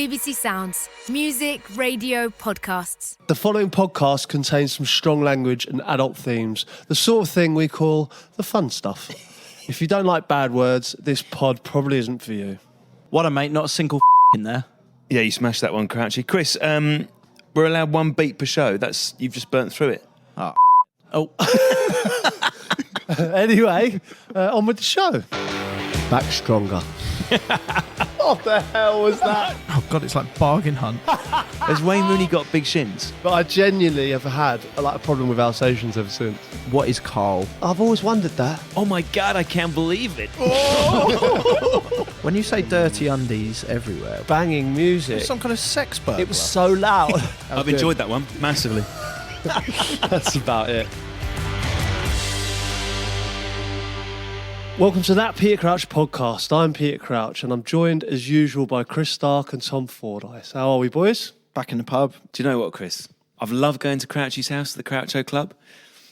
BBC Sounds. Music, radio, podcasts. The following podcast contains some strong language and adult themes, the sort of thing we call the fun stuff. If you don't like bad words, this pod probably isn't for you. What a mate, not a single in there. Yeah, you smashed that one, Crouchy. Chris, we're allowed one beat per show. You've just burnt through it. Oh. Anyway, on with the show. Back stronger. What the hell was that? Oh, God, it's like bargain hunt. Has Wayne Rooney got big shins? But I genuinely have had a problem with Alsatians ever since. What is Karl? I've always wondered that. Oh my God, I can't believe it. When you say dirty undies everywhere, Banging music. some kind of sex burglar. It was so loud. I've enjoyed that one massively. That's about it. Welcome to That Peter Crouch podcast. I'm Peter Crouch and I'm joined as usual by Chris Stark and Tom Fordyce. How are we, boys? Back in the pub. Do you know what, Chris? I've loved going to Crouchy's house, the Croucho Club.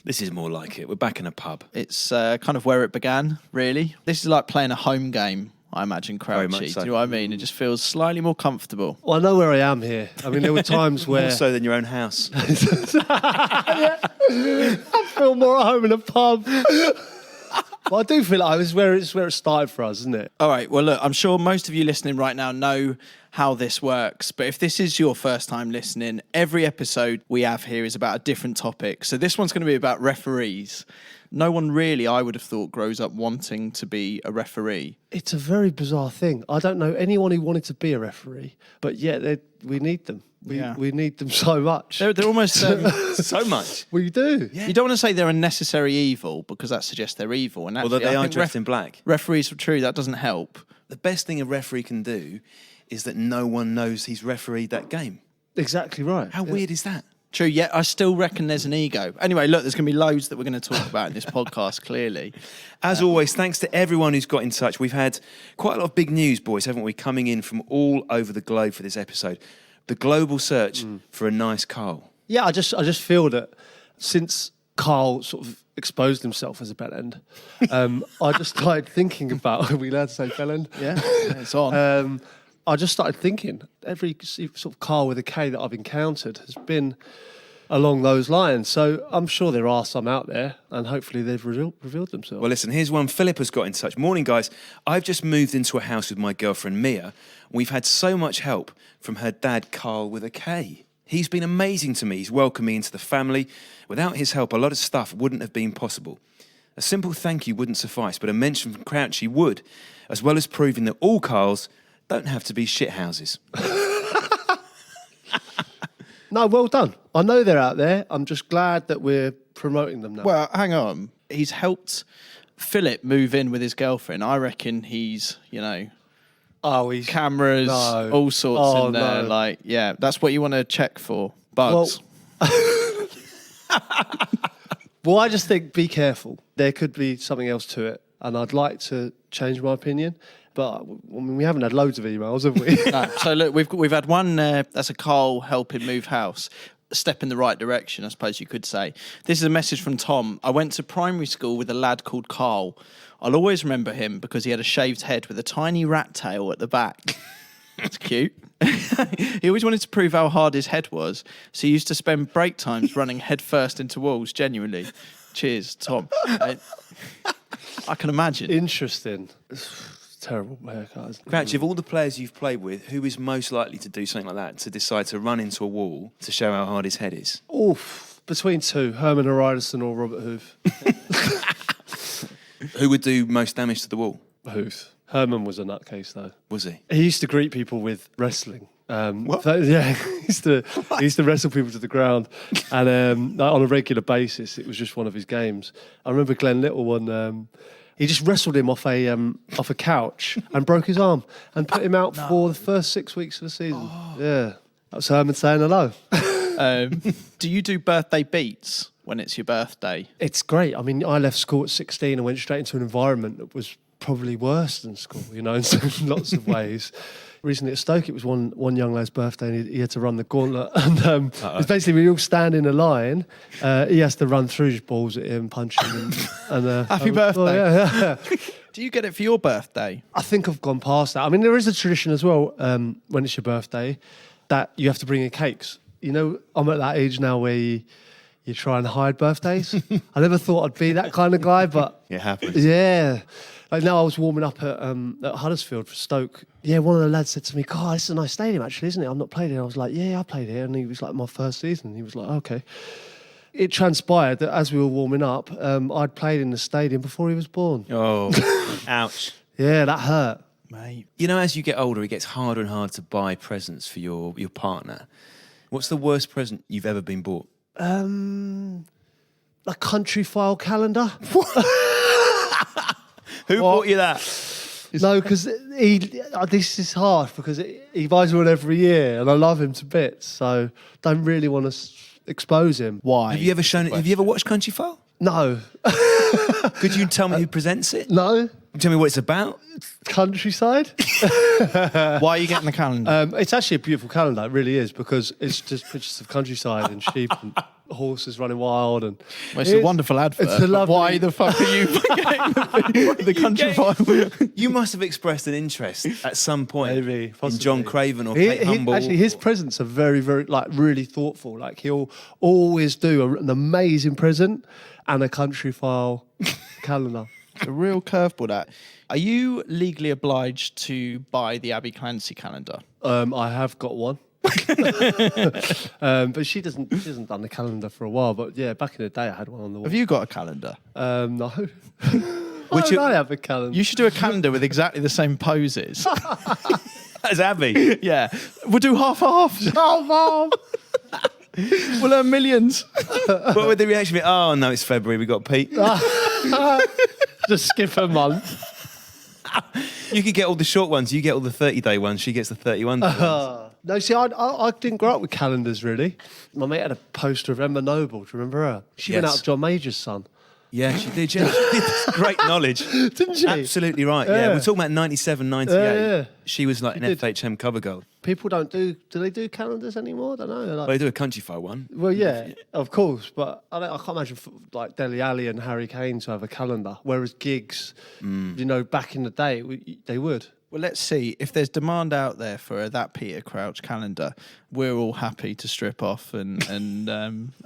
This is more like it. We're back in a pub. It's kind of where it began, really. This is like playing a home game, I imagine, Very Crouchy. much so. Do you know what I mean? It just feels slightly more comfortable. Well, I know where I am here. I mean, there were times where... More so than your own house. I feel more at home in a pub. Well, I do feel like it's where it started for us, isn't it? All right, well, look, I'm sure most of you listening right now know how this works, but if this is your first time listening, every episode we have here is about a different topic. So this one's going to be about referees. No one really, I would have thought, grows up wanting to be a referee. It's a very bizarre thing. I don't know anyone who wanted to be a referee, but yet we need them. We need them so much. They're almost... So much. We do. Yeah. You don't want to say they're a necessary evil, because that suggests they're evil. And Although actually, they I are think dressed in black. Referees are true, that doesn't help. The best thing a referee can do is that no one knows he's refereed that game. Exactly right. How weird is that? True, yet I still reckon there's an ego. Anyway, look, there's going to be loads that we're going to talk about in this podcast, clearly. As always, thanks to everyone who's got in touch. We've had quite a lot of big news, boys, haven't we, coming in from all over the globe for this episode. The global search for a nice Karl. Yeah, I just feel that since Karl sort of exposed himself as a bellend, I just started thinking about... Are we allowed to say bellend? Yeah, it's on. I just started thinking every sort of Karl with a K that I've encountered has been along those lines. So I'm sure there are some out there, and hopefully they've revealed themselves. Well, listen, here's one. Philip has got in touch. Morning, guys. I've just moved into a house with my girlfriend, Mia. We've had so much help from her dad, Karl, with a K. He's been amazing to me. He's welcomed me into the family. Without his help, a lot of stuff wouldn't have been possible. A simple thank you wouldn't suffice, but a mention from Crouchy would, as well as proving that all Karls don't have to be shithouses. No, well done. I know they're out there. I'm just glad that we're promoting them now. Well, hang on. He's helped Philip move in with his girlfriend. I reckon he's, he's cameras, all sorts in there. No. Like, yeah, that's what you want to check for. Bugs. Well, I just think be careful. There could be something else to it, and I'd like to change my opinion. But we haven't had loads of emails, have we? No. So look, we've had one. That's a Karl helping move house. A step in the right direction, I suppose you could say. This is a message from Tom. I went to primary school with a lad called Karl. I'll always remember him because he had a shaved head with a tiny rat tail at the back. That's cute. He always wanted to prove how hard his head was, so he used to spend break times running headfirst into walls. Genuinely. Cheers, Tom. I can imagine. Interesting. Terrible haircut, isn't it? Crouchy, of all the players you've played with, who is most likely to do something like that, to decide to run into a wall to show how hard his head is? Oof. Between two, Herman Haridason or Robert Huth. Who would do most damage to the wall? Huth. Herman was a nutcase, though. Was he? He used to greet people with wrestling. What? Yeah, he used to wrestle people to the ground, and on a regular basis, it was just one of his games. I remember Glenn Little one. He just wrestled him off a couch and broke his arm and put him out for the first 6 weeks of the season. Oh. Yeah, that was Herman saying hello. Do you do birthday beats when it's your birthday? It's great. I mean, I left school at 16 and went straight into an environment that was probably worse than school, in lots of ways. Recently at Stoke, it was one young lad's birthday and he had to run the gauntlet. And it's basically we all stand in a line. He has to run through, just balls at him, punch him. And, Happy birthday. Yeah. Do you get it for your birthday? I think I've gone past that. I mean, there is a tradition as well when it's your birthday that you have to bring in cakes. You know, I'm at that age now where you try and hide birthdays. I never thought I'd be that kind of guy, but It happens. yeah. Like now I was warming up at Huddersfield for Stoke. Yeah, one of the lads said to me, "God, this is a nice stadium actually, isn't it? I've not played here." I was like, "Yeah, I played here." And he was like, "My first season." He was like, "Okay." It transpired that as we were warming up, I'd played in the stadium before he was born. Oh, ouch. Yeah, that hurt. Mate. You know, as you get older, it gets harder and harder to buy presents for your partner. What's the worst present you've ever been bought? A country file calendar. Who bought you that? No, because this is hard because he buys one every year, and I love him to bits. So don't really want to expose him. Why? Have you ever shown it? Have you ever watched Crouchy File? No, Could you tell me who presents it? no, Tell me what it's about. countryside. Why are you getting the calendar? It's actually a beautiful calendar. It really is because it's just pictures of countryside and sheep and horses running wild and. Well, it's a wonderful advert. It's a but lovely. why the fuck are you getting the country file? You must have expressed an interest at some point Maybe, in possibly. John Craven or Kate Humble. Actually, his presents are very, very, like, really thoughtful. Like, he'll always do an amazing present and a country file calendar. A real curveball, that. Are you legally obliged to buy the Abby Clancy calendar? I have got one. But she hasn't done the calendar for a while. But yeah, back in the day, I had one on the wall. Have you got a calendar? No. Why don't I have a calendar? You should do a calendar with exactly the same poses. As Abby. Yeah. We'll do half-half. We'll earn millions. What would the reaction be? Oh, no, it's February. We got Pete. Just skip a month. You could get all the short ones. You get all the 30-day ones. She gets the 31 ones. No, see, I didn't grow up with calendars, really. My mate had a poster of Emma Noble. Do you remember her? She went Yes. out with John Major's son. Yeah, she did. Yeah, she did. Great knowledge. Didn't she? Absolutely right. Yeah, Yeah. we're talking about 97, 98. Yeah. She was like an did. FHM cover girl. People do they do calendars anymore? I don't know. Like, Well, they do a Country File one. well, yeah, of course, but I can't imagine like Dele Alli and Harry Kane to have a calendar, whereas gigs, you know, back in the day, they would. Well, let's see. If there's demand out there for that Peter Crouch calendar, we're all happy to strip off and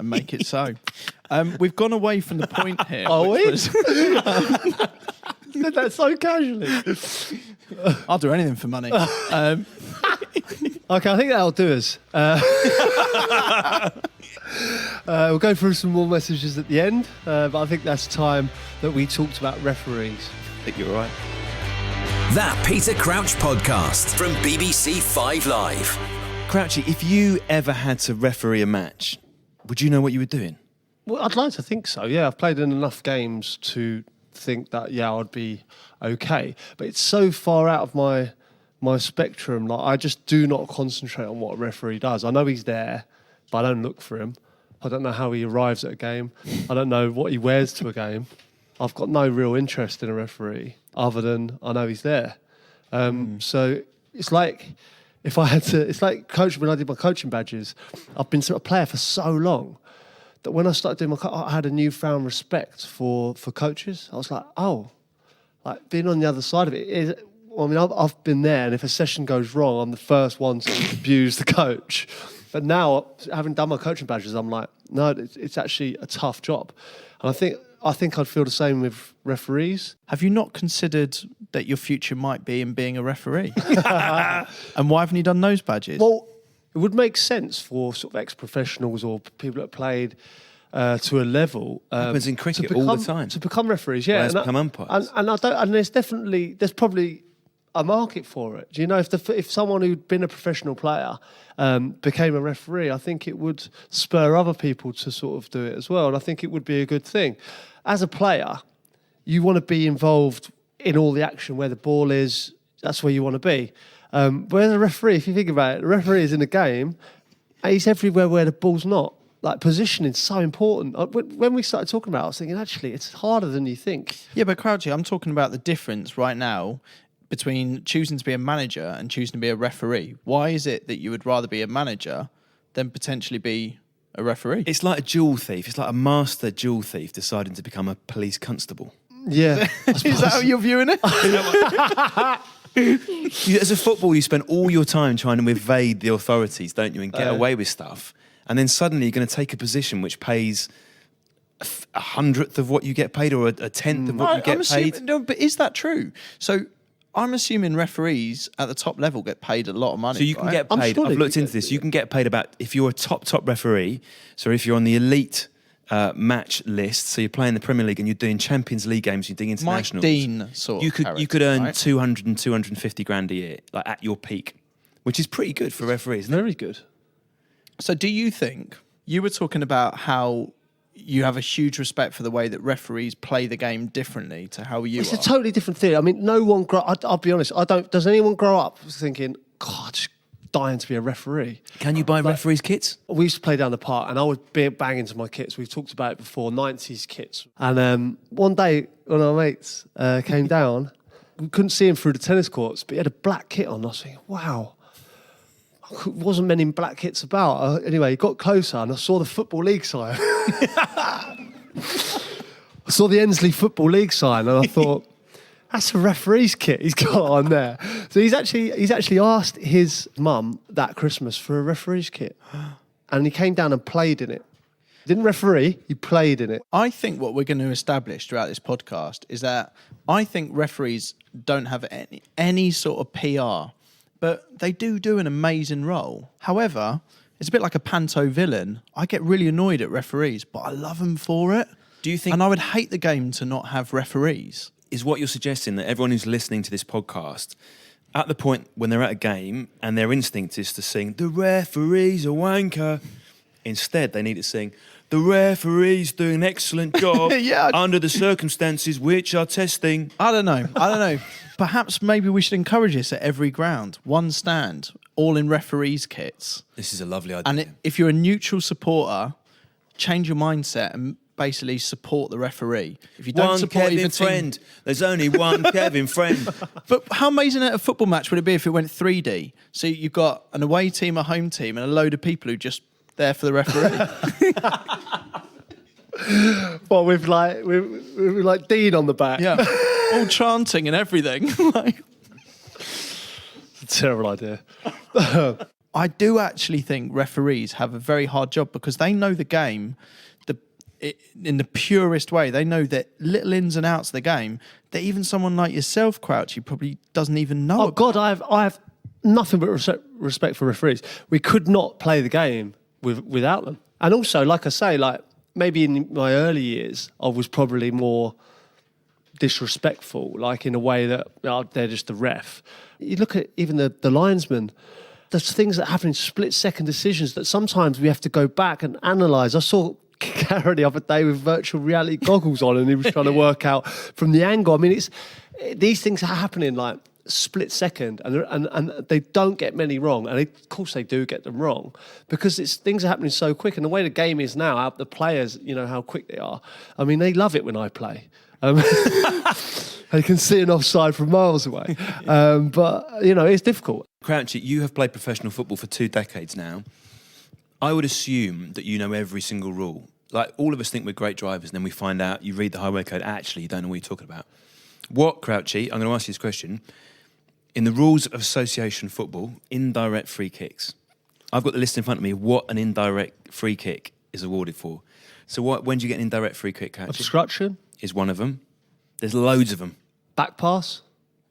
make it so. We've gone away from the point here. Are which we? was- You said that so casually. I'll do anything for money. Okay, I think that'll do us. We'll go through some more messages at the end, but I think that's time that we talked about referees. I think you're right. That Peter Crouch podcast from BBC 5 Live. Crouchy, if you ever had to referee a match, would you know what you were doing? Well, I'd like to think so. Yeah, I've played in enough games to think that I'd be okay. But it's so far out of my spectrum. Like, I just do not concentrate on what a referee does. I know he's there, but I don't look for him. I don't know how he arrives at a game. I don't know what he wears to a game. I've got no real interest in a referee other than I know he's there. So it's like if I had to. It's like coaching when I did my coaching badges. I've been a player for so long that when I started doing I had a newfound respect for coaches. I was like, oh, like being on the other side of it is. I mean, I've been there, and if a session goes wrong, I'm the first one to abuse the coach. But now, having done my coaching badges, I'm like, no, it's actually a tough job. And I think I'd feel the same with referees. Have you not considered that your future might be in being a referee? And why haven't you done those badges? Well, it would make sense for sort of ex-professionals or people that played to a level. Happens in cricket to all the become- time. To become referees, yeah. Players become umpires. And there's probably a market for it. Do you know, if someone who'd been a professional player became a referee, I think it would spur other people to sort of do it as well. And I think it would be a good thing. As a player, you want to be involved in all the action where the ball is. That's where you want to be. Whereas a referee, if you think about it, the referee is in a game, and he's everywhere where the ball's not. Like, positioning is so important. When we started talking about it, I was thinking, actually, it's harder than you think. Yeah, but Crouchy, I'm talking about the difference right now between choosing to be a manager and choosing to be a referee. Why is it that you would rather be a manager than potentially be a referee? It's like a jewel thief. It's like a master jewel thief deciding to become a police constable. Yeah. Is that how you're viewing it? As a footballer, you spend all your time trying to evade the authorities, don't you, and get away with stuff. And then suddenly you're going to take a position which pays a hundredth of what you get paid, or a tenth of what you get paid. No, but is that true? So I'm assuming referees at the top level get paid a lot of money. So you can right? get I'm paid. sure I've they looked can into get- this. You can get paid about, if you're a top referee. So if you're on the elite match list, so you're playing the Premier League and you're doing Champions League games, you're doing Mike internationals. Dean sort You of could character, earn right? 200 and 250 grand a year, like at your peak, which is pretty good for referees. Isn't it? Very good. So do you think, you were talking about how you have a huge respect for the way that referees play the game differently to how you It's are? a totally different thing. I mean, no one I'll be honest. Does anyone grow up thinking, God, just dying to be a referee? Can you buy referees' kits? We used to play down the park, and I would be bang into my kits. We've talked about it before, 90s kits. And one day, one of our mates came down. We couldn't see him through the tennis courts, but he had a black kit on. I was thinking, wow. Wasn't many black kits about. Anyway, he got closer, and I saw the Football League sign. I saw the Ensley Football League sign, and I thought, that's a referee's kit he's got on there. So he's actually asked his mum that Christmas for a referee's kit, and he came down and played in it. Didn't referee, he played in it. I think what we're going to establish throughout this podcast is that I think referees don't have any sort of PR, but they do an amazing role. However, it's a bit like a panto villain. I get really annoyed at referees, but I love them for it. Do you think? And I would hate the game to not have referees. Is what you're suggesting that everyone who's listening to this podcast, at the point when they're at a game and their instinct is to sing, "The referee's a wanker," instead they need to sing, "The referee's doing an excellent job Yeah. under the circumstances which are testing." I don't know. Perhaps maybe we should encourage this at every ground. One stand, all in referees' kits. This is a lovely idea. And if you're a neutral supporter, change your mindset and basically support the referee. If you don't one support Kevin either team, friend. There's only one Kevin friend. But how amazing at a football match would it be if it went 3D? So you've got an away team, a home team, and a load of people who just there for the referee. Well, with like Dean on the back. Yeah, all chanting and everything. Like, Terrible idea. I do actually think referees have a very hard job because they know the game in the purest way. They know the little ins and outs of the game that even someone like yourself, Crouchy, probably doesn't even know Oh about. God, I have nothing but respect for referees. We could not play the game without them. And also, like I say, like maybe in my early years, I was probably more disrespectful, like in a way that they're just the ref. You look at even the linesmen. There's things that happen in split-second decisions that sometimes we have to go back and analyse. I saw Karl the other day with virtual reality goggles on, and he was trying to work out from the angle. I mean, these things are happening like split second, and they don't get many wrong, and of course they do get them wrong because things are happening so quick, and the way the game is now, the players, you know how quick they are. I mean, they love it when I play. They can see an offside from miles away, but you know it's difficult. Crouchy, you have played professional football for 2 decades now. I would assume that you know every single rule. Like, all of us think we're great drivers, and then we find out, you read the highway code, actually, you don't know what you're talking about. What, Crouchy, I'm going to ask you this question. In the rules of association football, indirect free kicks. I've got the list in front of me, what an indirect free kick is awarded for. So when do you get an indirect free kick, Crouchy? Obstruction, Is one of them. There's loads of them. back pass,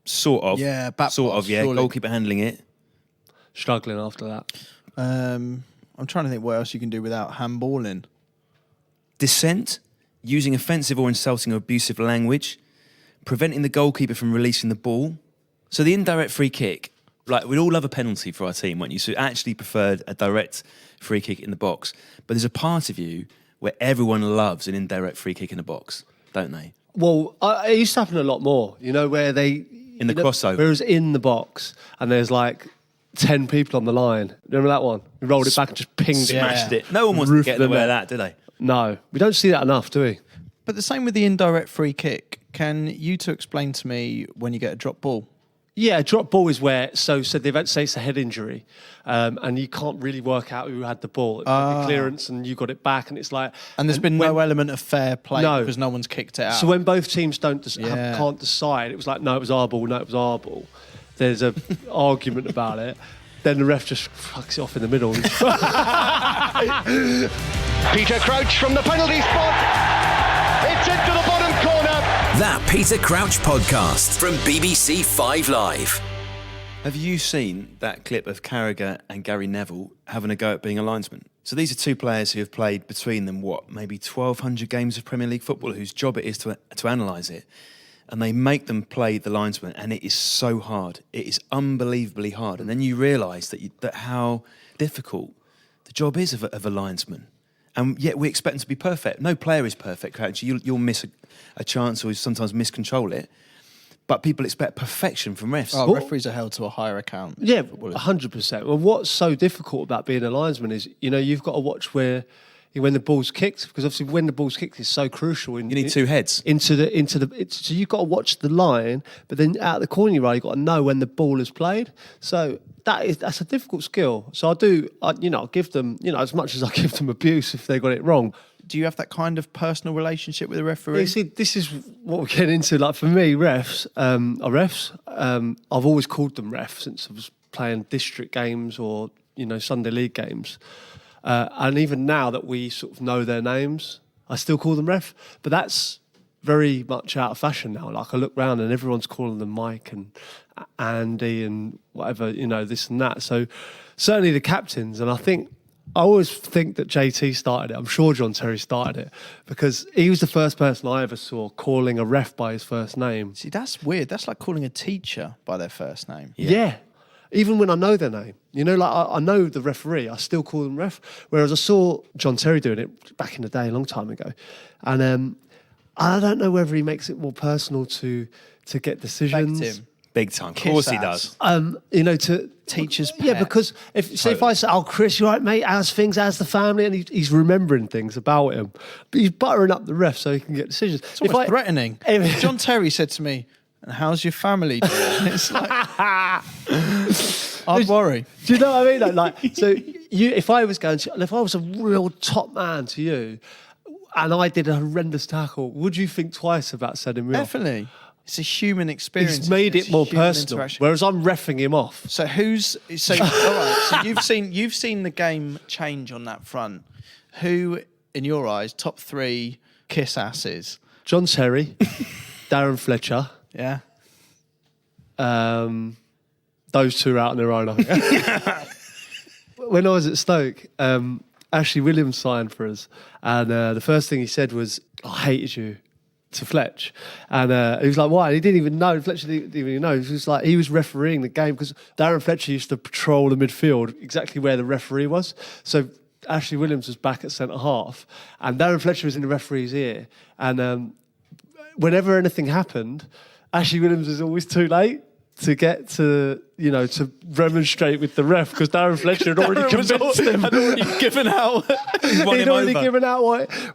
Sort of. Yeah, back Sort pass, of, yeah. surely. Goalkeeper handling it. struggling after that. I'm trying to think what else you can do without handballing. Dissent, using offensive or insulting or abusive language, preventing the goalkeeper from releasing the ball. So the indirect free kick, like, we'd all love a penalty for our team, wouldn't you? So actually preferred a direct free kick in the box. But there's a part of you where everyone loves an indirect free kick in the box, don't they? Well, it used to happen a lot more, you know, where they... In the crossover. Where it was in the box and there's like 10 people on the line. Remember that one? We rolled it back and just pinged Smashed it. it. No one wants to Roofed get in the them way of out. that, do they? No, we don't see that enough, do we? But the same with the indirect free kick. Can you two explain to me when you get a drop ball? Yeah, a drop ball is where, so they've say it's a head injury, and you can't really work out who had the ball. It might be clearance and you got it back, and it's like... And there's been no element of fair play because no one's kicked it out. So when both teams can't decide, it was like, no, it was our ball, no, it was our ball. There's a argument about it. Then the ref just fucks it off in the middle. Peter Crouch from the penalty spot. It's into the bottom corner. That Peter Crouch podcast from BBC 5 Live. Have you seen that clip of Carragher and Gary Neville having a go at being a linesman? So these are two players who have played between them, maybe 1,200 games of Premier League football, whose job it is to analyse it. And they make them play the linesman, and it is so hard. It is unbelievably hard. And then you realise that how difficult the job is of a linesman. And yet we expect them to be perfect. No player is perfect, Crouch. You'll miss a chance or sometimes miscontrol it. But people expect perfection from refs. Oh, referees are held to a higher account. Yeah, 100%. Well, what's so difficult about being a linesman is, you've got to watch when the ball's kicked, because obviously when the ball's kicked is so crucial. You need two heads. So you've got to watch the line, but then out the corner you've got to know when the ball is played. So that's a difficult skill. So I'll give them, as much as I give them abuse if they got it wrong. Do you have that kind of personal relationship with a referee? You see, this is what we're getting into. Like for me, refs are refs. I've always called them refs since I was playing district games or Sunday league games. And even now that we sort of know their names, I still call them ref. But that's very much out of fashion now. Like I look round and everyone's calling them Mike and Andy and whatever, this and that. So certainly the captains, and I always think that JT started it. I'm sure John Terry started it because he was the first person I ever saw calling a ref by his first name. See, that's weird. That's like calling a teacher by their first name. Yeah. Even when I know their name. I know the referee, I still call them ref. Whereas I saw John Terry doing it back in the day, a long time ago. And I don't know whether he makes it more personal to get decisions. Begged him. Big time. Of course he does. To teacher's pet. Yeah, because if I say, "Oh, Chris, you all right, mate? How's things? How's the family?" and he's remembering things about him, but he's buttering up the ref so he can get decisions. It's almost threatening. John Terry said to me, "And how's your family doing?" It's like I'd worry. Do you know what I mean? If I was a real top man to you, and I did a horrendous tackle, would you think twice about sending me off? Definitely. It's a human experience. It's made it more personal. Whereas I'm reffing him off. So all right. So you've seen the game change on that front. Who, in your eyes, top 3 kiss asses? John Terry, Darren Fletcher. Yeah. Those two are out on their own, I think. When I was at Stoke, Ashley Williams signed for us, and the first thing he said was, "I hated you," to Fletch, and he was like, "Why?" And he didn't even know. Fletcher didn't even know. He was like, he was refereeing the game because Darren Fletcher used to patrol the midfield exactly where the referee was. So Ashley Williams was back at centre half, and Darren Fletcher was in the referee's ear. And whenever anything happened, Ashley Williams was always too late to get to remonstrate with the ref because Darren Fletcher had already convinced him. Had already given out. He'd already given out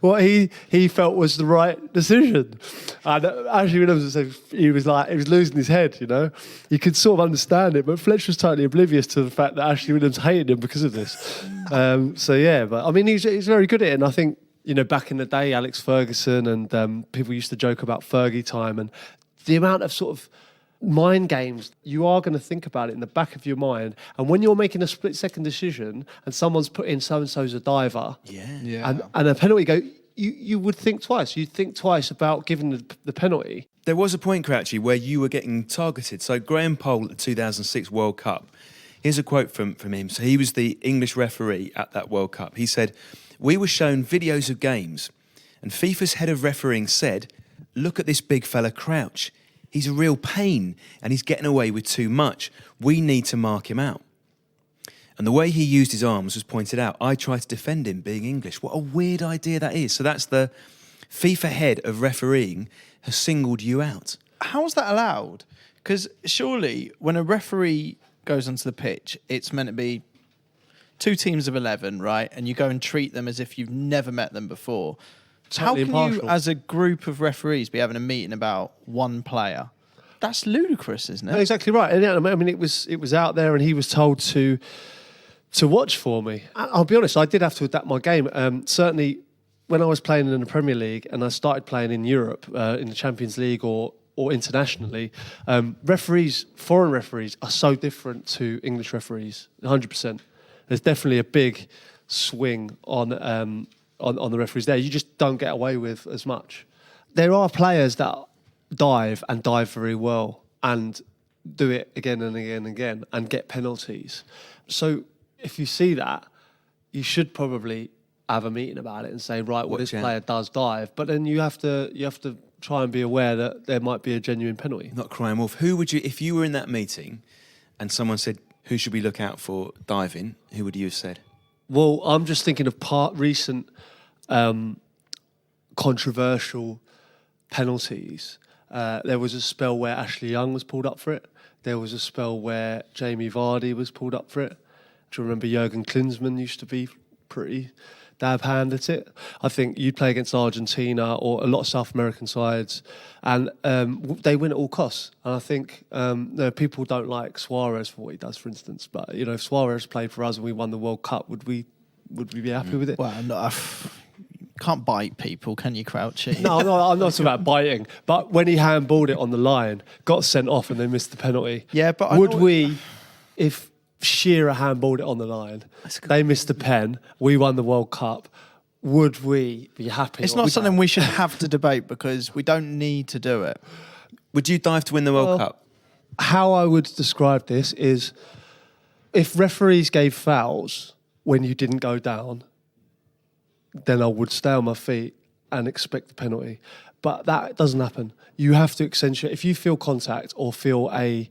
what he felt was the right decision. And Ashley Williams he was losing his head. You could sort of understand it, but Fletcher was totally oblivious to the fact that Ashley Williams hated him because of this. But I mean, he's very good at it, and I think back in the day, Alex Ferguson and people used to joke about Fergie time and the amount of sort of mind games, you are going to think about it in the back of your mind. And when you're making a split-second decision and someone's put in so-and-so's a diver and a penalty go, you would think twice. You'd think twice about giving the penalty. There was a point, Crouchy, where you were getting targeted. So Graham Poll at the 2006 World Cup, here's a quote from him. So he was the English referee at that World Cup. He said, "We were shown videos of games and FIFA's head of refereeing said, 'Look at this big fella Crouch. He's a real pain and he's getting away with too much. We need to mark him out.' And the way he used his arms was pointed out. I tried to defend him being English." What a weird idea that is. So that's the FIFA head of refereeing has singled you out. How is that allowed? Because surely when a referee goes onto the pitch, it's meant to be 2 teams of 11, right? And you go and treat them as if you've never met them before. Totally How can impartial. you, as a group of referees, be having a meeting about one player? That's ludicrous, isn't it? Exactly right. And I mean, it was out there, and he was told to watch for me. I'll be honest, I did have to adapt my game. Certainly, when I was playing in the Premier League and I started playing in Europe, in the Champions League or internationally, foreign referees are so different to English referees. 100%. There's definitely a big swing on the referees there. You just don't get away with as much. There are players that dive very well and do it again and again and again and get penalties. So if you see that, you should probably have a meeting about it and say, right, well, this player does dive, but then you have to try and be aware that there might be a genuine penalty. Not crying wolf. Who would you, if you were in that meeting and someone said, who should we look out for diving, who would you have said? Well, I'm just thinking of recent controversial penalties. There was a spell where Ashley Young was pulled up for it. There was a spell where Jamie Vardy was pulled up for it. Do you remember Jurgen Klinsmann used to be pretty dab hand at it? I think you'd play against Argentina or a lot of South American sides, and they win at all costs. And I think people don't like Suarez for what he does, for instance. But if Suarez played for us and we won the World Cup, would we be happy with it? Well, no, can't bite people, can you, Crouchy? No, I'm not talking about biting. But when he handballed it on the line, got sent off, and they missed the penalty. Yeah, but would we, if Shearer handballed it on the line, they missed the pen, we won the World Cup, would we be happy? It's not something we should have to debate because we don't need to do it. Would you dive to win the World Cup? How I would describe this is if referees gave fouls when you didn't go down, then I would stay on my feet and expect the penalty. But that doesn't happen. You have to accentuate. If you feel contact or feel a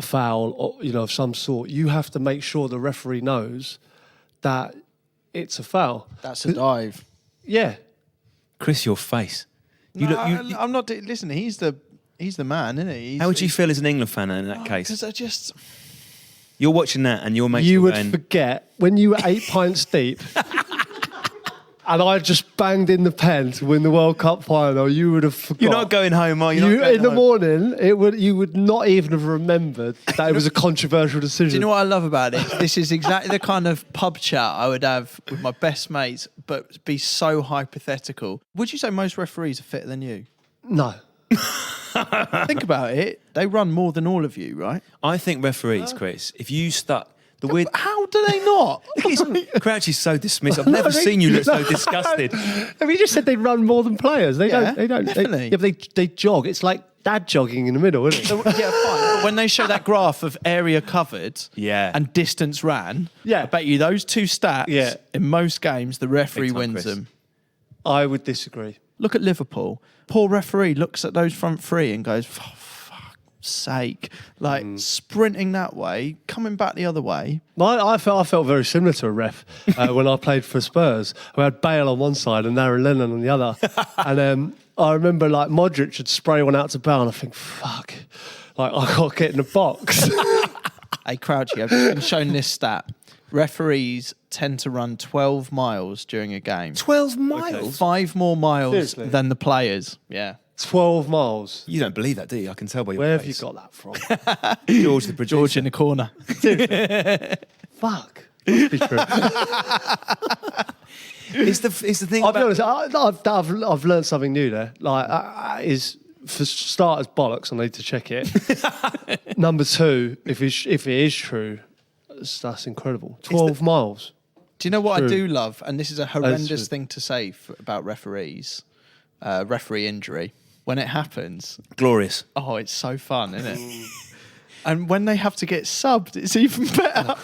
foul or of some sort, you have to make sure the referee knows that it's a foul. That's a dive. Yeah. Chris, your face. I'm not. Listen, he's the man, isn't he? How would you feel as an England fan in that case? Because you're watching that and your mates you would going, forget when you were 8 pints deep. And I just banged in the pen to win the World Cup final. You would have forgot. You're not going home, are you? In the morning, you would not even have remembered that it was a controversial decision. Do you know what I love about it? This is exactly the kind of pub chat I would have with my best mates, but be so hypothetical. Would you say most referees are fitter than you? No. Think about it. They run more than all of you, right? I think referees, Chris, if you stuck... How do they not? Crouchy's so dismissive. I've never seen you look so disgusted. Have you just said they run more than players? They don't. Definitely. They jog. It's like dad jogging in the middle, isn't it? Yeah, fine. But when they show that graph of area covered and distance ran, I bet you those two stats, in most games, the referee wins Chris. them. I would disagree. Look at Liverpool. Poor referee looks at those front three and goes, for fuck's sake. Sprinting that way, coming back the other way. I felt very similar to a ref when I played for Spurs. We had Bale on one side and Aaron Lennon on the other. And I remember Modric would spray one out to Bale and I think, fuck, I got to get in the box. Hey, Crouchy, I've been shown this stat. Referees tend to run 12 miles during a game. 12 miles? Okay. 5 more miles Seriously? than the players. Yeah. 12 miles. You don't believe that, do you? I can tell by your Where face. have you got that from? George the producer. George in the corner. Fuck. Must be true. It's the thing I'll be about... honest, I've learned something new there. For starters, bollocks, I need to check it. Number two, if it is true, that's incredible. 12 miles. Do you know what True. I do love? And this is a true. horrendous thing to say about referees. Referee injury. When it happens, Glorious. oh, it's so fun, isn't it? And when they have to get subbed, it's even better.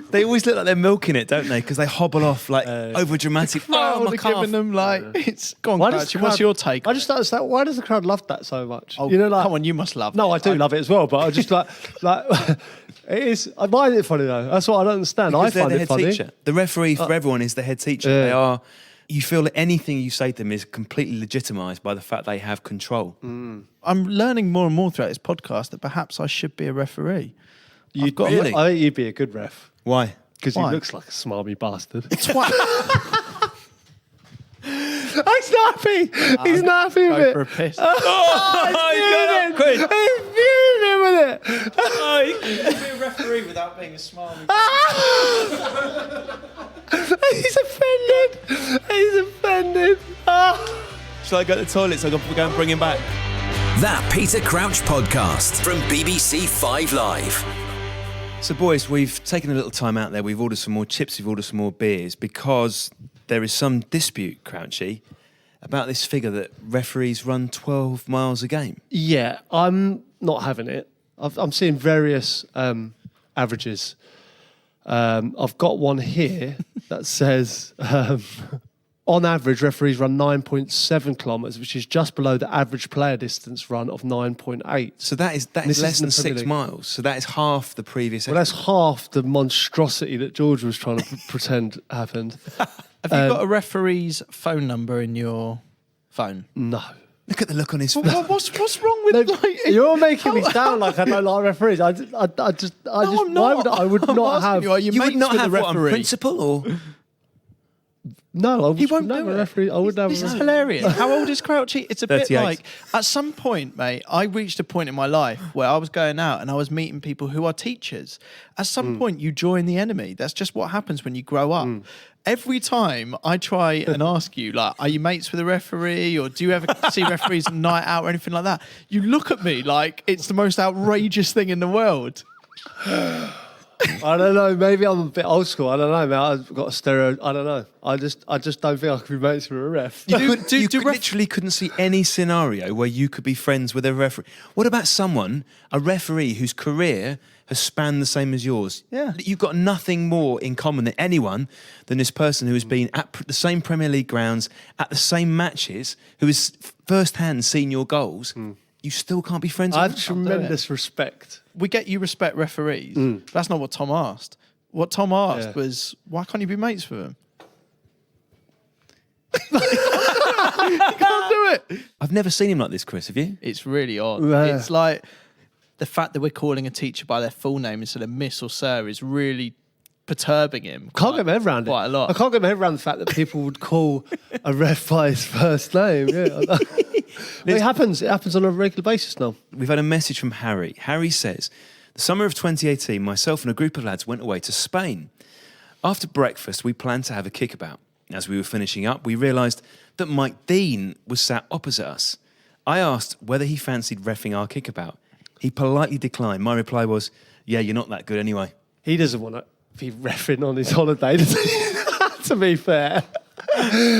They always look like they're milking it, don't they? Because they hobble off over dramatic. Oh, my they're calf. giving them it's gone. Why does Crouchy, what's your take? I just don't understand. Why does the crowd love that so much? Oh, come on, you must love No, it. I do love it as well, but I just like it is. I find it funny though. That's what I don't understand. Because I find they're it the head funny. teacher. The referee for everyone is the head teacher. Yeah. They are. You feel that anything you say to them is completely legitimised by the fact they have control. I'm learning more and more throughout this podcast that perhaps I should be a referee. You'd got really? I think you'd be a good ref Why? because he Why? looks like a smarmy bastard. It's why He's not happy. He's not happy with go it. for a piss. Oh, He's it. Oh, you can be a referee without being a smart. He's offended. He's offended. Oh. Shall I go to the toilet so I can go and bring him back? That Peter Crouch podcast from BBC 5 Live. So, boys, we've taken a little time out there. We've ordered some more chips. We've ordered some more beers because there is some dispute, Crouchy, about this figure that referees run 12 miles a game. Yeah, I'm not having it. I'm seeing various averages. I've got one here that says, on average, referees run 9.7 kilometres, which is just below the average player distance run of 9.8. So that is less than 6 miles. So that is half the previous. Well, that's half the monstrosity that George was trying to pretend happened. Have you got a referee's phone number in your phone? No. Look at the look on his face. What's wrong with You're making me sound like I don't like referees. I would not have. You would not have what, on principle or? No, I won't never do it. referee. I would never. This is hilarious. How old is Crouchy? It's a bit 38. like, at some point, mate, I reached a point in my life where I was going out and I was meeting people who are teachers. At some point, you join the enemy. That's just what happens when you grow up. Every time I try and ask you, like, are you mates with a referee, or do you ever see referees at night out or anything like that? You look at me like it's the most outrageous thing in the world. I don't know. Maybe I'm a bit old school. I don't know, man. I've got a stereo. I don't know. I just don't think I could be mates with a ref. You literally couldn't see any scenario where you could be friends with a referee. What about a referee whose career has spanned the same as yours? Yeah. You've got nothing more in common than anyone than this person who has been at the same Premier League grounds, at the same matches, who has first-hand seen your goals. You still can't be friends I with have them. tremendous respect. We get you respect referees. But that's not what Tom asked. What Tom asked was, why can't you be mates with them? You can't do it. I've never seen him like this, Chris, have you? It's really odd. Yeah. It's like the fact that we're calling a teacher by their full name instead of Miss or Sir is really perturbing him. Can't get my head around it. Quite a lot. I can't get my head around the fact that people would call a ref by his first name. Yeah. It happens. It happens on a regular basis now. We've had a message from Harry. Harry says, the summer of 2018, myself and a group of lads went away to Spain. After breakfast, we planned to have a kickabout. As we were finishing up, we realised that Mike Dean was sat opposite us. I asked whether he fancied reffing our kickabout. He politely declined. My reply was, yeah, you're not that good anyway. He doesn't want to be reffing on his holiday, does he? To be fair.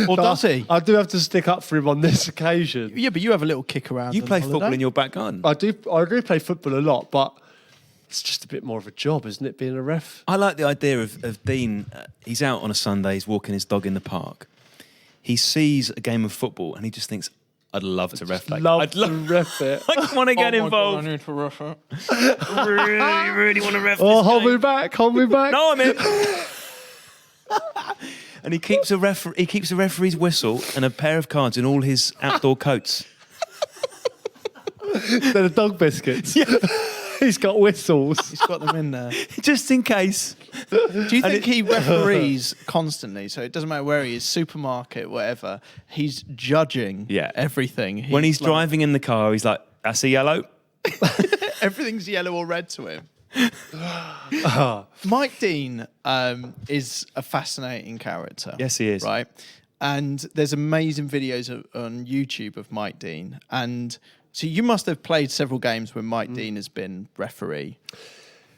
Or does he? I do have to stick up for him on this occasion. Yeah, but you have a little kick around. You on play holiday. football in your back garden. I do play football a lot, but it's just a bit more of a job, isn't it, being a ref? I like the idea of Dean. He's out on a Sunday, he's walking his dog in the park. He sees a game of football and he just thinks, I'd love to ref that. I'd love to ref it. I want to get involved. I need to ref it. really want to ref Oh, this hold game. me back, hold me back. No, I'm in. And he keeps a referee's whistle and a pair of cards in all his outdoor coats. They're the dog biscuits. Yeah. He's got whistles. He's got them in there. Just in case. Do you think he referees constantly? So it doesn't matter where he is, supermarket, whatever. He's judging everything. When he's driving in the car, he's like, that's a yellow. everything's yellow or red to him. Mike Dean is a fascinating character. Yes, he is. Right? And there's amazing videos on YouTube of Mike Dean. And so you must have played several games when Mike Dean has been referee.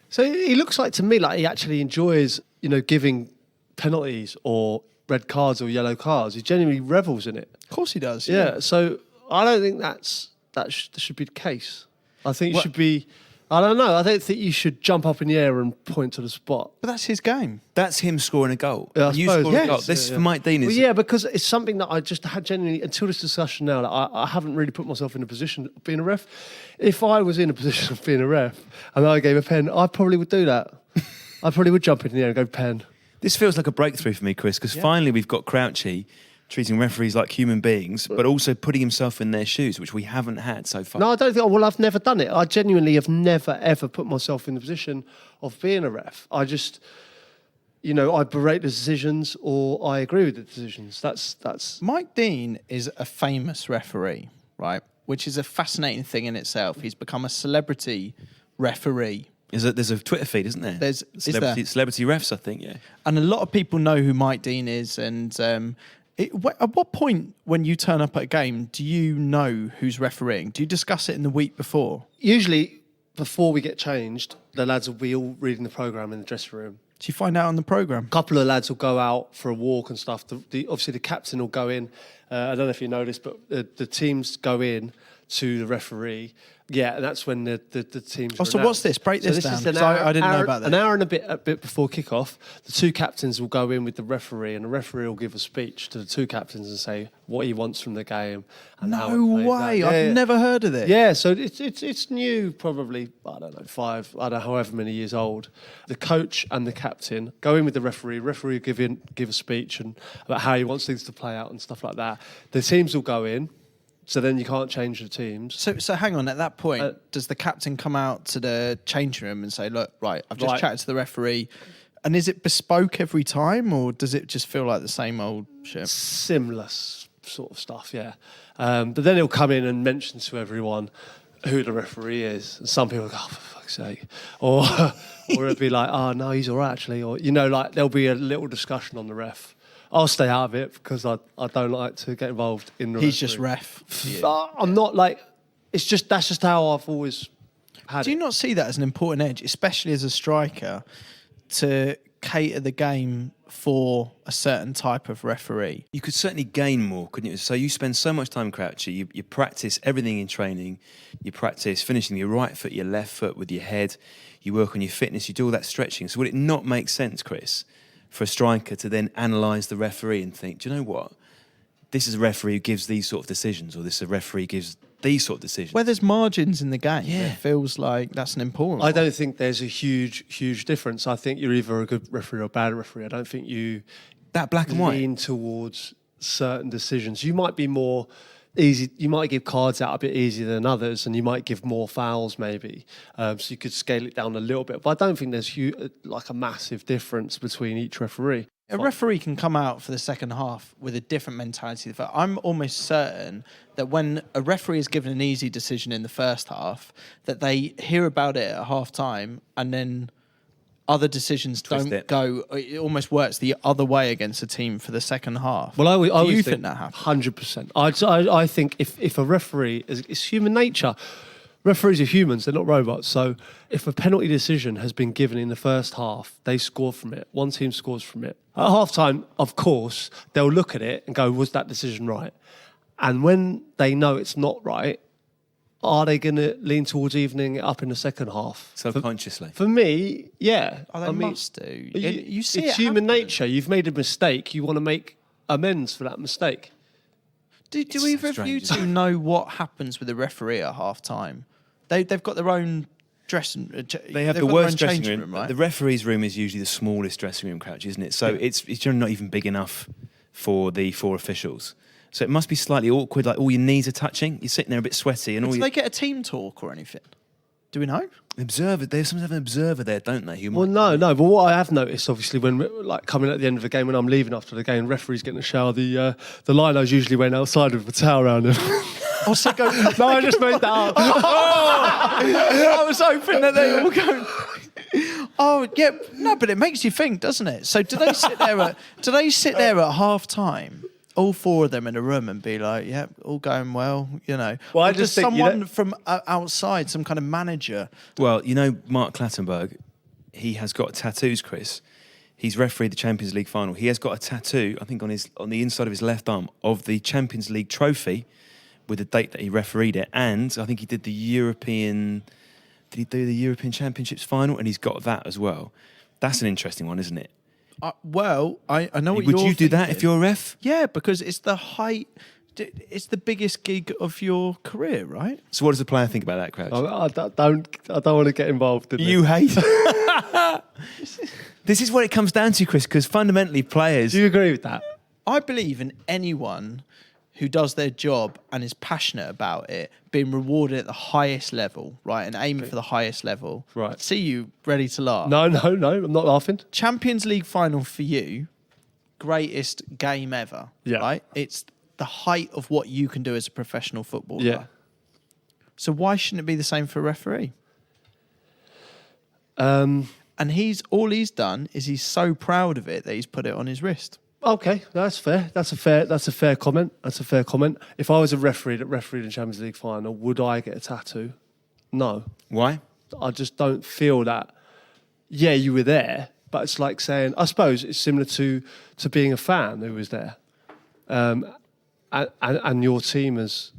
So he looks like to me like he actually enjoys, giving penalties or red cards or yellow cards. He genuinely revels in it. Of course he does. Yeah. So I don't think that should be the case. I think it should be. I don't know. I don't think you should jump up in the air and point to the spot. But that's his game. That's him scoring a goal. Yeah, I you suppose, score a yes. goal. This Yeah. for Mike Dean is. Well, yeah, because it's something that I just had genuinely, until this discussion now, I haven't really put myself in a position of being a ref. If I was in a position of being a ref and I gave a pen, I probably would do that. I probably would jump in the air and go pen. This feels like a breakthrough for me, Chris, because finally we've got Crouchy treating referees like human beings, but also putting himself in their shoes, which we haven't had so far. No, I don't think. Well, I've never done it. I genuinely have never ever put myself in the position of being a ref. I just, I berate the decisions or I agree with the decisions. That's. Mike Dean is a famous referee, right? Which is a fascinating thing in itself. He's become a celebrity referee. There's a Twitter feed, isn't there? Is there? Celebrity refs, I think, yeah. And a lot of people know who Mike Dean is. And at what point when you turn up at a game, do you know who's refereeing? Do you discuss it in the week before? Usually, before we get changed, the lads will be all reading the programme in the dressing room. Do you find out on the programme? A couple of lads will go out for a walk and stuff. Obviously, the captain will go in. I don't know if you know this, but the teams go in to the referee. Yeah, and that's when the teams. Oh, so what's this? Break this down. Is I didn't know about that. An hour and a bit before kickoff, the two captains will go in with the referee, and the referee will give a speech to the two captains and say what he wants from the game. And how No it plays out. way! Yeah, I've yeah. never heard of this. Yeah, so it's new, probably, I don't know, however many years old. The coach and the captain go in with the referee. Referee will give a speech and about how he wants things to play out and stuff like that. The teams will go in, so then you can't change the teams. So hang on. At that point, does the captain come out to the changing room and say, "Look, right, I've just chatted to the referee," and is it bespoke every time, or does it just feel like the same old shit? Similar sort of stuff, yeah. But then he'll come in and mention to everyone who the referee is. And some people go, oh, for fuck's sake. Or it'll be like, oh, no, he's all right, actually. Or, like there'll be a little discussion on the ref. I'll stay out of it because I don't like to get involved in the He's referee. just ref. Yeah. I'm not like, that's just how I've always had Do you it. not see that as an important edge, especially as a striker, to cater the game for a certain type of referee? You could certainly gain more, couldn't you? So you spend so much time, Crouchy. You practice everything in training. You practice finishing your right foot, your left foot with your head. You work on your fitness. You do all that stretching. So would it not make sense, Chris, for a striker to then analyse the referee and think, do you know what? This is a referee who gives these sort of decisions, or this is a referee who gives these sort of decisions. Where there's margins in the game, it feels like that's an important I don't think there's a huge difference. I think you're either a good referee or a bad referee. I don't think you that black and white lean towards certain decisions. You might be more easy. You might give cards out a bit easier than others, and you might give more fouls maybe. So you could scale it down a little bit. But I don't think there's like a massive difference between each referee. A referee can come out for the second half with a different mentality. I'm almost certain that when a referee is given an easy decision in the first half, that they hear about it at half time and then other decisions don't go. It almost works the other way against a team for the second half. Well, I Do you always think that happens? 100%. I think if a referee, it's human nature. Referees are humans, they're not robots. So if a penalty decision has been given in the first half, they score from it. One team scores from it. At half-time, of course, they'll look at it and go, was that decision right? And when they know it's not right, are they going to lean towards evening it up in the second half? subconsciously. For me, yeah. Oh, they must do. You see it's it human happen. nature. You've made a mistake. You want to make amends for that mistake. Do either of you two know what happens with the referee at half time? They've got their own dressing. They have they've the got their worst own dressing changing room. right? The referee's room is usually the smallest dressing room, Crouch, isn't it? So it's generally not even big enough for the four officials. So it must be slightly awkward, like all your knees are touching. You're sitting there a bit sweaty, and all Do your they get a team talk or anything? Do we know? observer. They sometimes have an observer there, don't they? Who Well, might- no. But what I have noticed, obviously, when like coming at the end of the game, when I'm leaving after the game, referee's getting a shower. The linos usually went outside with a towel around them. Oh, so go. No, I just made that up. I was hoping that they all go. Oh yeah, no, but it makes you think, doesn't it? So do they sit there at half time, all four of them in a room, and be like, "Yeah, all going well," you know? Well, I Or just does think, someone from outside, some kind of manager. Well, you know, Mark Clattenburg, he has got tattoos, Chris. He's refereed the Champions League final. He has got a tattoo, I think, on the inside of his left arm of the Champions League trophy with the date that he refereed it. And I think he did the European... Did he do the European Championships final? And he's got that as well. That's an interesting one, isn't it? Well, I know what Would you're you do that thinking. if you're a ref? Yeah, because it's the height. It's the biggest gig of your career, right? So what does the player think about that, Crouch? I don't want to get involved in You this. hate This is what it comes down to, Chris, because fundamentally players... Do you agree with that? I believe in anyone who does their job and is passionate about it being rewarded at the highest level, right, and aiming for the highest level. Right. See you ready to laugh. No, I'm not laughing. Champions League final for you, greatest game ever. Yeah. Right? It's the height of what you can do as a professional footballer. Yeah. So why shouldn't it be the same for a referee? Um, And all he's done is he's so proud of it that he's put it on his wrist. Okay, that's fair. That's a fair comment. That's a fair comment. If I was a referee that refereed the Champions League final, would I get a tattoo? No. Why? I just don't feel that. Yeah, you were there, but it's like saying, I suppose it's similar to being a fan who was there, and your team has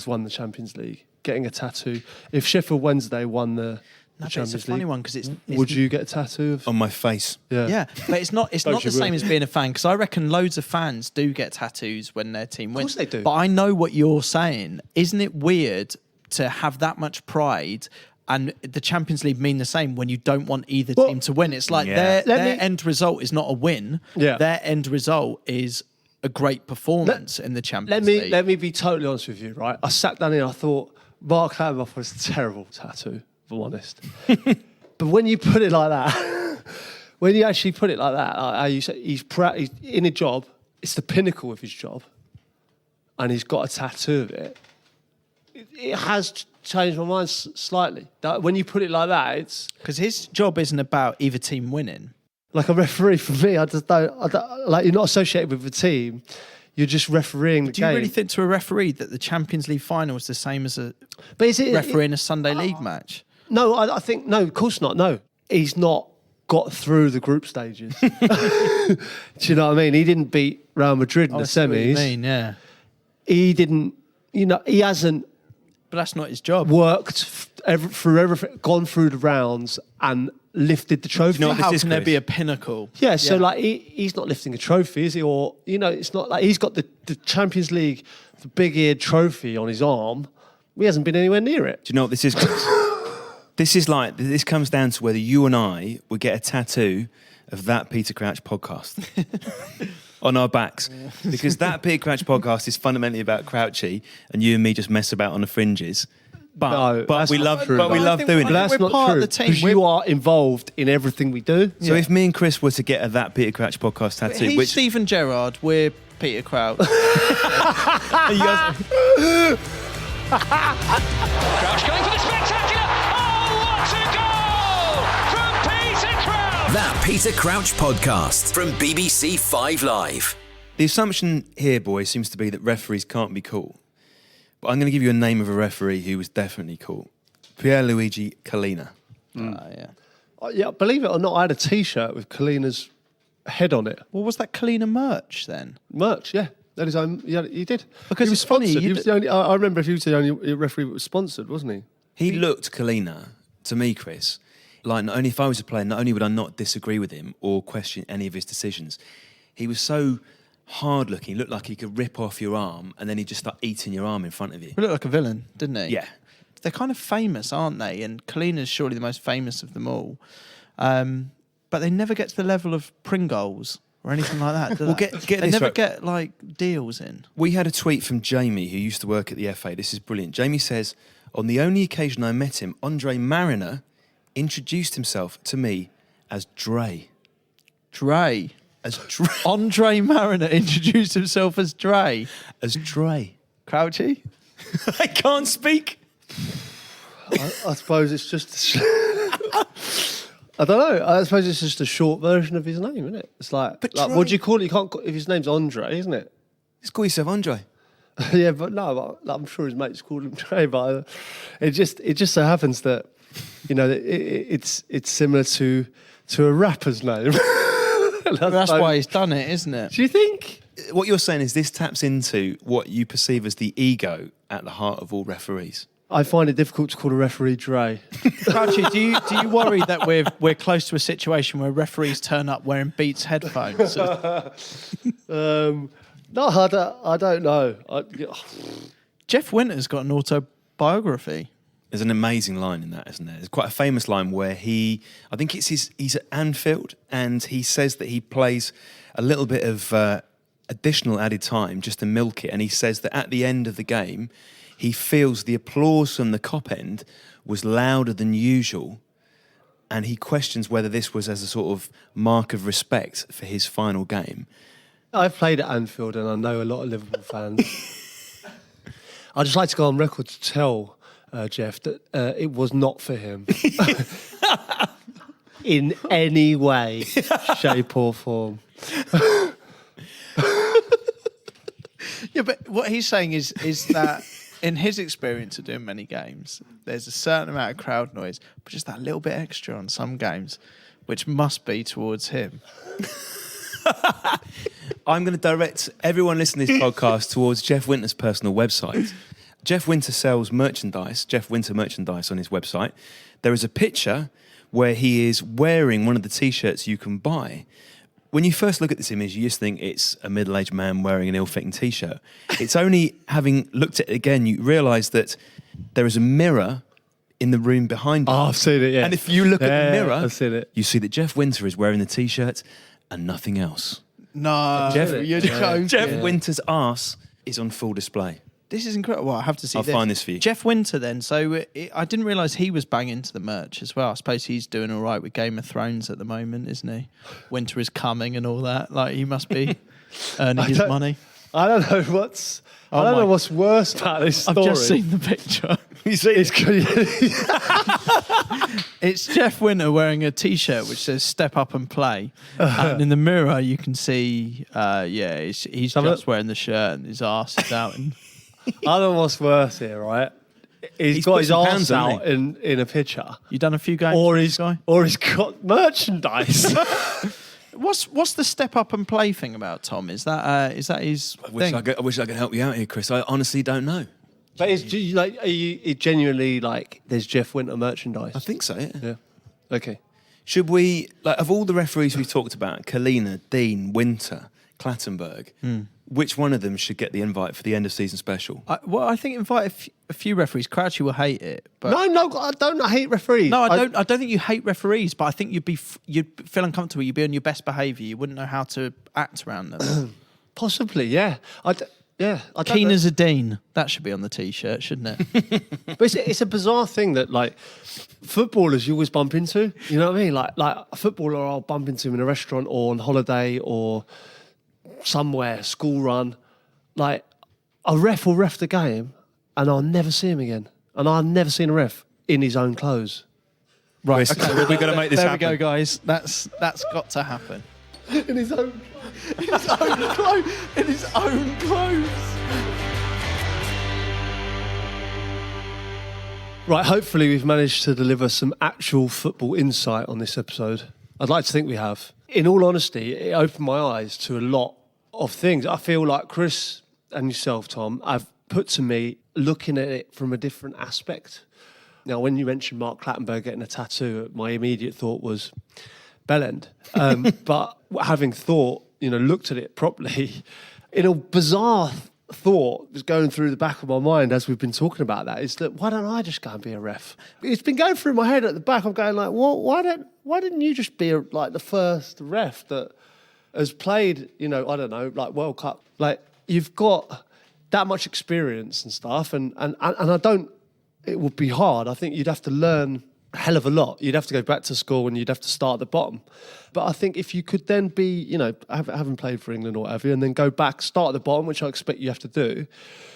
won the Champions League. Getting a tattoo. If Sheffield Wednesday won the Champions it's a funny League, one because it's would you get a tattoo of? On my face. Yeah, but it's not Don't the you same will? as being a fan because I reckon loads of fans do get tattoos when their team wins. course they do. But I know what you're saying. Isn't it weird to have that much pride and the Champions League mean the same when you don't want either team to win? It's like Yeah. their end result is not a win. Yeah. Their end result is a great performance in the Champions League. Let me be totally honest with you, right? I sat down here and I thought Mark Lamboff was a terrible tattoo, if I'm honest. But when you put it like that, when you actually put it like that, how you say he's in a job, it's the pinnacle of his job, and he's got a tattoo of it. It has changed my mind slightly. That when you put it like that, it's Because his job isn't about either team winning. like a referee for me. I don't like you're not associated with the team. You're just refereeing the Do you game. really think to a referee that the Champions League final is the same as a But is it refereeing a Sunday League match? No, I think no. Of course not. No, he's not got through the group stages. Do you know what I mean? He didn't beat Real Madrid in the I see what you semis. mean, yeah. He didn't. He hasn't But that's not his job. worked through everything, gone through the rounds, and lifted the trophy. you know what How this is, can there Chris? be a pinnacle? Yeah, so like he's not lifting a trophy, is he? Or it's not like he's got the Champions League, the big-eared trophy on his arm. He hasn't been anywhere near it. Do you know what this is, Chris? This comes down to whether you and I would get a tattoo of that Peter Crouch podcast on our backs. Because that Peter Crouch podcast is fundamentally about Crouchy and you and me just mess about on the fringes. No, But that's we not love true. but we I love think doing we're it. But that's not part of true. the team. Because you are involved in everything we do. So if me and Chris were to get a that Peter Crouch podcast tattoo, He's which Stephen Gerrard, we're Peter Crouch. you guys, Crouch going for the spectacular. Oh, what a goal from Peter Crouch! That Peter Crouch podcast from BBC 5 Live. the assumption here, boys, seems to be that referees can't be cool. But I'm going to give you a name of a referee who was definitely cool. Pierluigi Collina. Yeah. Yeah, believe it or not, I had a T-shirt with Kalina's head on it. Well, was that Kalina merch then? Merch, yeah. That is, yeah, he did. Because he was it's funny, sponsored. you He was the only, I remember he was the only referee that was sponsored, wasn't he? He looked, Collina, to me, Chris, like not only if I was a player, not only would I not disagree with him or question any of his decisions, he was so hard-looking. He looked like he could rip off your arm and then he'd just start eating your arm in front of you. He looked like a villain, didn't he? Yeah. They're kind of famous, aren't they? And Kalina's surely the most famous of them all. But they never get to the level of Pringles or anything like that, do Well, they? get They this never right. get, like, deals in. We had a tweet from Jamie, who used to work at the FA. This is brilliant. Jamie says, on the only occasion I met him, Andre Mariner introduced himself to me as Dre. Dre. As Dre. Andre Mariner introduced himself as Dre. As Dre. Crouchy? I can't speak. I suppose it's just... I don't know. I suppose it's just a short version of his name, isn't it? It's like, But what do you call it? You can't call, if his name's Andre, isn't it? Just call yourself Andre. Yeah, but no, I'm sure his mates called him Trey. But it just so happens that it's similar to a rapper's name. That's why he's done it, isn't it? Do you think? What you're saying is this taps into what you perceive as the ego at the heart of all referees. I find it difficult to call a referee Dre. Crouchy, do you worry that we're close to a situation where referees turn up wearing Beats headphones? No, I don't know. Jeff Winter's got an autobiography. There's an amazing line in that, isn't there? There's quite a famous line where he's at Anfield and he says that he plays a little bit of additional added time just to milk it. And he says that at the end of the game, he feels the applause from the cop end was louder than usual. And he questions whether this was as a sort of mark of respect for his final game. I've played at Anfield and I know a lot of Liverpool fans. I'd just like to go on record to tell Jeff that it was not for him. in any way, shape or form. Yeah, but what he's saying is that in his experience of doing many games, there's a certain amount of crowd noise, but just that little bit extra on some games, which must be towards him. I'm going to direct everyone listening to this podcast towards Jeff Winter's personal website. Jeff Winter sells merchandise, Jeff Winter merchandise on his website. There is a picture where he is wearing one of the T-shirts you can buy. When you first look at this image, you just think it's a middle-aged man wearing an ill-fitting T-shirt. It's only having looked at it again, you realise that there is a mirror in the room behind you. Oh, I've seen it, yeah. And if you look at the mirror, I've seen it. you see that Jeff Winter is wearing the T-shirt and nothing else. No, you're joking. Jeff Winter's arse is on full display. This is incredible. Well, I have to see I'll find this for you. Jeff Winter then. So I didn't realise he was banging into the merch as well. I suppose he's doing all right with Game of Thrones at the moment, isn't he? Winter is coming and all that. Like, he must be earning his money. I don't know what's worse about this story. I've just seen the picture. You see, It's Jeff Winter wearing a T-shirt which says "Step Up and Play," and in the mirror you can see, he's just wearing the shirt and his arse is out. And I don't know what's worse here, right? He's got put his some arse pounds, hasn't out in a picture, you done a few games, or this guy? he's got merchandise. What's the step up and play thing about Tom? Is that his thing? I wish I could help you out here, Chris. I honestly don't know. But are you genuinely like, there's Jeff Winter merchandise? I think so, Yeah. Okay. Should we, of all the referees we've talked about, Kalina, Dean, Winter, Clattenburg, which one of them should get the invite for the end of season special? I think invite a few referees. Crouchy will hate it. But No, I don't hate referees. No, I don't. I don't think you hate referees, but I think you'd feel uncomfortable. You'd be on your best behaviour. You wouldn't know how to act around them. Possibly, yeah. I don't Keen know. as a Dean. That should be on the T-shirt, shouldn't it? But it's a bizarre thing that, like, footballers you always bump into. You know what I mean? Like a footballer I'll bump into in a restaurant or on holiday or somewhere, school run. Like, a ref will ref the game and I'll never see him again. And I've never seen a ref in his own clothes. Right, okay. We're going to make this happen. There we go, guys. That's got to happen. In his own clothes. In his own clothes. Right, hopefully we've managed to deliver some actual football insight on this episode. I'd like to think we have. In all honesty, it opened my eyes to a lot of things. I feel like Chris and yourself, Tom, have put to me looking at it from a different aspect. Now, when you mentioned Mark Clattenburg getting a tattoo, my immediate thought was bellend. But having looked at it properly, in a bizarre thought that's going through the back of my mind as we've been talking about that is that, why don't I just go and be a ref? It's been going through my head at the back. I'm going like, well, why didn't you just be like the first ref that has played, like World Cup? Like, you've got that much experience and stuff, and it would be hard. I think you'd have to learn a hell of a lot. You'd have to go back to school and you'd have to start at the bottom. But I think if you could then be, having played for England or whatever, and then go back, start at the bottom, which I expect you have to do,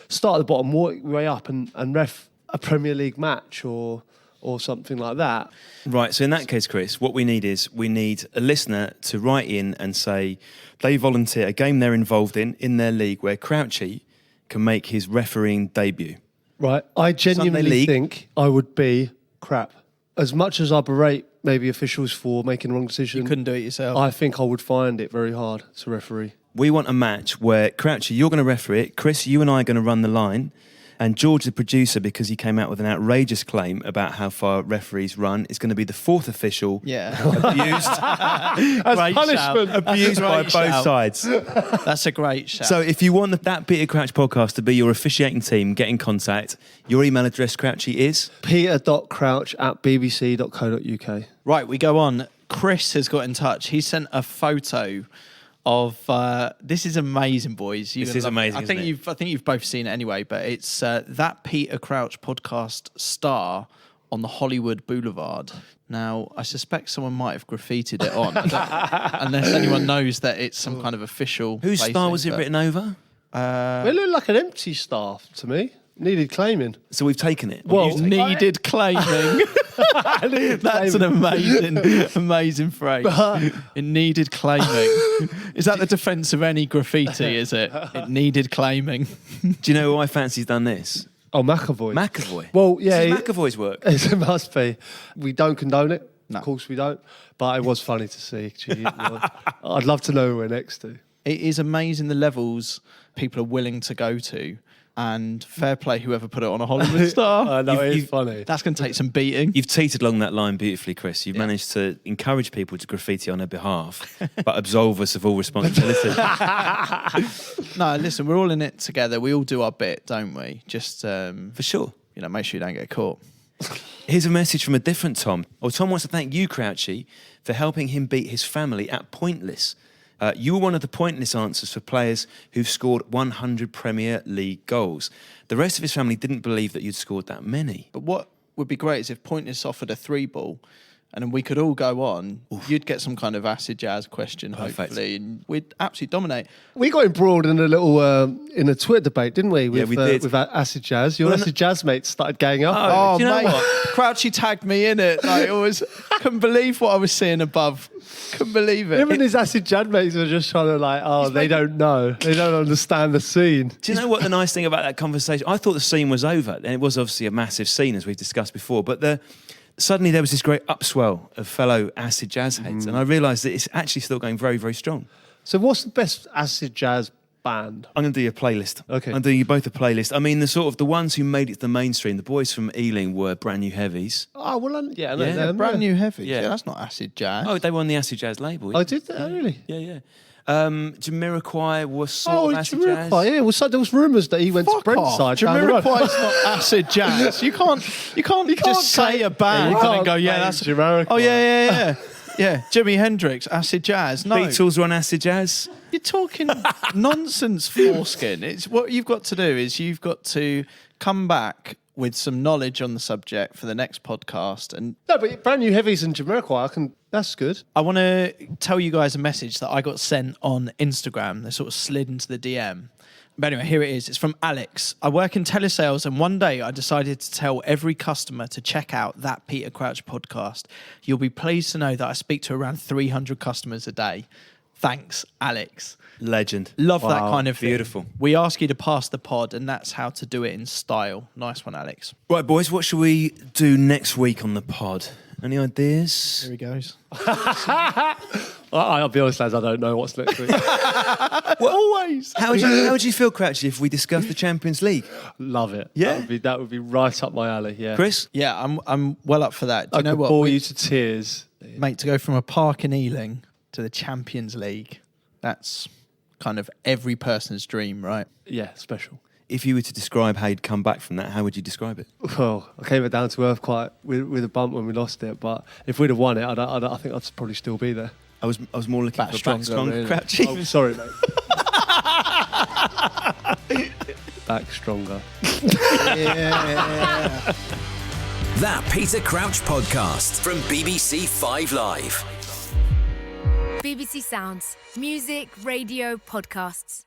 start at the bottom, work your way up and ref a Premier League match or something like that. Right, so in that case, Chris, what we need a listener to write in and say they volunteer a game they're involved in their league where Crouchy can make his refereeing debut. Right, I genuinely think I would be crap. As much as I berate maybe officials for making the wrong decision, You couldn't do it yourself. I think I would find it very hard to referee. We want a match where, Crouchy, you're going to referee it, Chris, you and I are going to run the line, and George, the producer, because he came out with an outrageous claim about how far referees run, is going to be the fourth official abused As punishment. abused by both sides. That's a great shout. So if you want That Peter Crouch podcast to be your officiating team, get in contact. Your email address, Crouchy, is peter.crouch@bbc.co.uk. Right, we go on. Chris has got in touch. He sent a photo of this is amazing, boys. This is amazing. I think you've both seen it anyway, but it's That Peter Crouch podcast star on the Hollywood Boulevard. Now, I suspect someone might have graffitied it on, unless anyone knows that it's some kind of official. Whose placing, star was it written over? It looked like an empty star to me. Needed claiming. So we've taken it. Well, Needed claiming. That's an amazing phrase. It needed claiming. Is that the defence of any graffiti, is it? It needed claiming. Do you know why Fancy's done this? Oh, McAvoy. McAvoy. Well, yeah. This is McAvoy's work. It must be. We don't condone it. No. Of course we don't. But it was funny to see. Gee, I'd love to know who we're next to. It is amazing the levels people are willing to go to. And fair play whoever put it on a Hollywood star. No, it is funny. That's going to take some beating. You've teetered along that line beautifully, Chris. You've managed to encourage people to graffiti on their behalf, but absolve us of all responsibility. No, listen, we're all in it together. We all do our bit, don't we? Just For sure. make sure you don't get caught. Here's a message from a different Tom. Well, Tom wants to thank you, Crouchy, for helping him beat his family at Pointless. You were one of the pointless answers for players who've scored 100 Premier League goals. The rest of his family didn't believe that you'd scored that many. But what would be great is if Pointless offered a 3-ball and then we could all go on. Oof. You'd get some kind of acid jazz question, Perfect. hopefully, and we'd absolutely dominate. We got embroiled in a little in a Twitter debate, didn't we? Yeah, we did. With acid jazz. Your acid jazz mates started ganging up. Oh, do you know mate, what? Crouchy tagged me in it. Like, it was, couldn't believe what I was seeing above. Couldn't believe it. Him and his acid jazz mates were just trying to they don't know. They don't understand the scene. Do you know what the nice thing about that conversation? I thought the scene was over, and it was obviously a massive scene, as we've discussed before, but suddenly there was this great upswell of fellow acid jazz heads, and I realised that it's actually still going very, very strong. So what's the best acid jazz band? I'm going to do you a playlist. Okay. I'm doing you both a playlist. I mean, the ones who made it to the mainstream, the boys from Ealing were Brand New Heavies. Oh, well, I know Yeah, them, Brand New Heavy. Yeah. Yeah, that's not acid jazz. Oh, they were on the acid jazz label. I did that, really? Yeah. Jamiroquai was sort of acid jazz. Jamiroquai, yeah. Well, so there was rumours that he went to Fuck off. Brentside down the road. Jamiroquai's not acid jazz. You can't just say a band and then go, yeah, that's Jamiroquai. Oh yeah. Yeah, Jimi Hendrix, acid jazz. No, Beatles were on acid jazz. you're talking nonsense, foreskin. It's what you've got to do is you've got to come back with some knowledge on the subject for the next podcast. And No, but Brand New Heavies and Jamiroquai, that's good. I want to tell you guys a message that I got sent on Instagram. They sort of slid into the DM. But anyway, here it is. It's from Alex. I work in telesales, and one day I decided to tell every customer to check out that Peter Crouch podcast. You'll be pleased to know that I speak to around 300 customers a day. Thanks, Alex. Legend. Love that Wow, kind of thing. beautiful. We ask you to pass the pod, and that's how to do it in style. Nice one, Alex. Right, boys, what should we do next week on the pod? Any ideas? Here he goes. I'll be honest, lads, I don't know what's next week. Always. How would you feel, Crouchy, if we discussed the Champions League? Love it. Yeah? That would be right up my alley, yeah. Chris? Yeah, I'm well up for that. Do I you know could what? bore you to tears. Mate, to go from a park in Ealing to the Champions League, that's kind of every person's dream, right? Yeah, special. If you were to describe how you'd come back from that, how would you describe it? Well, I came down to earth quite with a bump when we lost it, but if we'd have won it, I think I'd probably still be there. I was more looking Back for stronger, back strong, really. Crouchy. Oh, sorry, mate. Back stronger. Yeah. That Peter Crouch podcast from BBC 5 Live. BBC Sounds. Music, radio, podcasts.